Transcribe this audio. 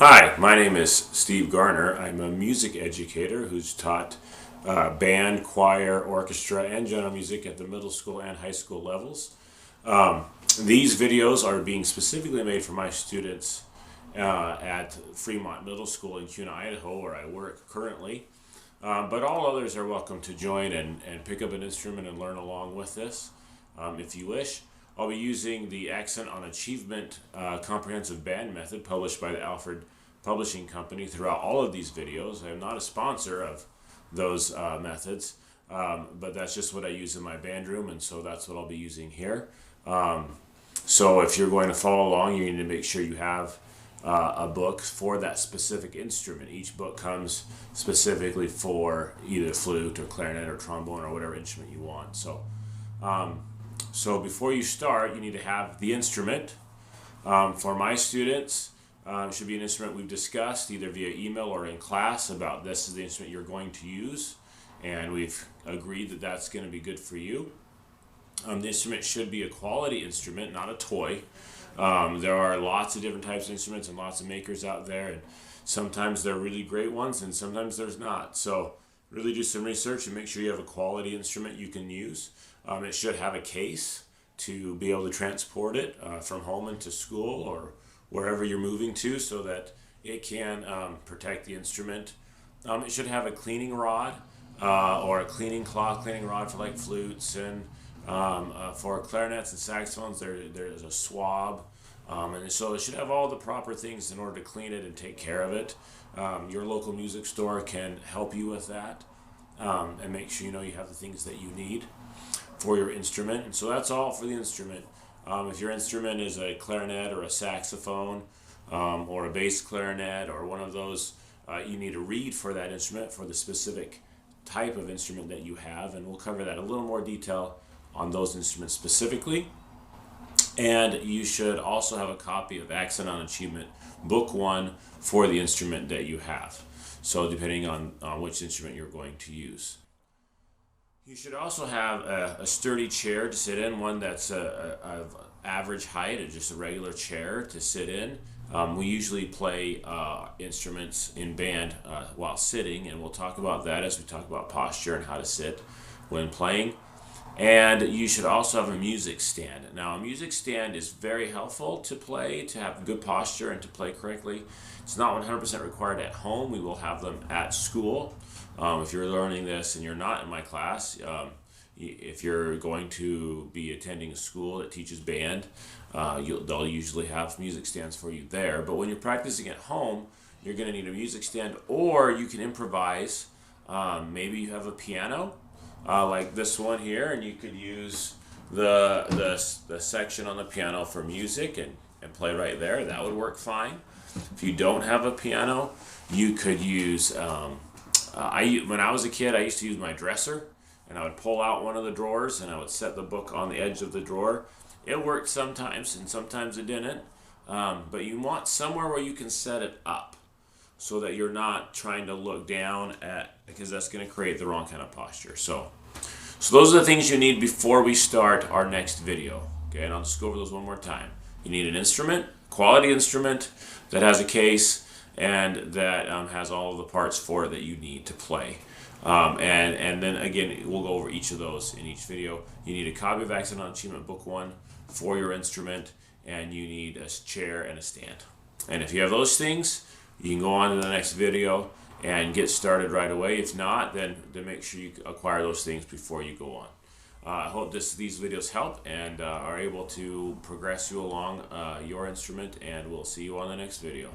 Hi, my name is Steve Garner. I'm a music educator who's taught band, choir, orchestra, and general music at the middle school and high school levels. Um, these videos are being specifically made for my students at Fremont Middle School in Kuna, Idaho, where I work currently. But all others are welcome to join and pick up an instrument and learn along with this if you wish. I'll be using the Accent on Achievement comprehensive band method published by the Alfred Publishing Company throughout all of these videos. I am not a sponsor of those methods, but that's just what I use in my band room, and so that's what I'll be using here. So if you're going to follow along, you need to make sure you have a book for that specific instrument. Each book comes specifically for either flute or clarinet or trombone or whatever instrument you want. So before you start, you need to have the instrument. For my students, it should be an instrument we've discussed either via email or in class about this is the instrument you're going to use, and we've agreed that that's going to be good for you. The instrument should be a quality instrument, not a toy. There are lots of different types of instruments and lots of makers out there, and sometimes they're really great ones and sometimes there's not. So really do some research and make sure you have a quality instrument you can use. It should have a case to be able to transport it from home into school or wherever you're moving to so that it can protect the instrument. It should have a cleaning rod or a cleaning rod for like flutes, and for clarinets and saxophones there's a swab. And so it should have all the proper things in order to clean it and take care of it. Your local music store can help you with that and make sure you have the things that you need for your instrument. And so that's all for the instrument. If your instrument is a clarinet or a saxophone or a bass clarinet or one of those, you need to read for that instrument for the specific type of instrument that you have, and we'll cover that in a little more detail on those instruments specifically. And you should also have a copy of Accent on Achievement Book 1 for the instrument that you have, so depending on which instrument you're going to use. You should also have a sturdy chair to sit in, one that's of average height, or just a regular chair to sit in. We usually play instruments in band while sitting, and we'll talk about that as we talk about posture and how to sit when playing. And you should also have a music stand. Now, a music stand is very helpful to play, to have good posture and to play correctly. It's not 100% required at home. We will have them at school. If you're learning this and you're not in my class, if you're going to be attending a school that teaches band, they'll usually have music stands for you there. But when you're practicing at home, you're going to need a music stand, or you can improvise. Maybe you have a piano like this one here, and you could use the section on the piano for music and play right there. That would work fine. If you don't have a piano, you could use when I was a kid, I used to use my dresser, and I would pull out one of the drawers and I would set the book on the edge of the drawer. It worked sometimes and sometimes it didn't, but you want somewhere where you can set it up so that you're not trying to look down because that's going to create the wrong kind of posture. So those are the things you need before we start our next video. Okay, and I'll just go over those one more time. You need an instrument, quality instrument that has a case and that has all of the parts for it that you need to play. And then again, we'll go over each of those in each video. You need a copy of Accent on Achievement Book 1 for your instrument, and you need a chair and a stand. And if you have those things, you can go on to the next video and get started right away. If not, then make sure you acquire those things before you go on. I hope these videos help and are able to progress you along your instrument, and we'll see you on the next video.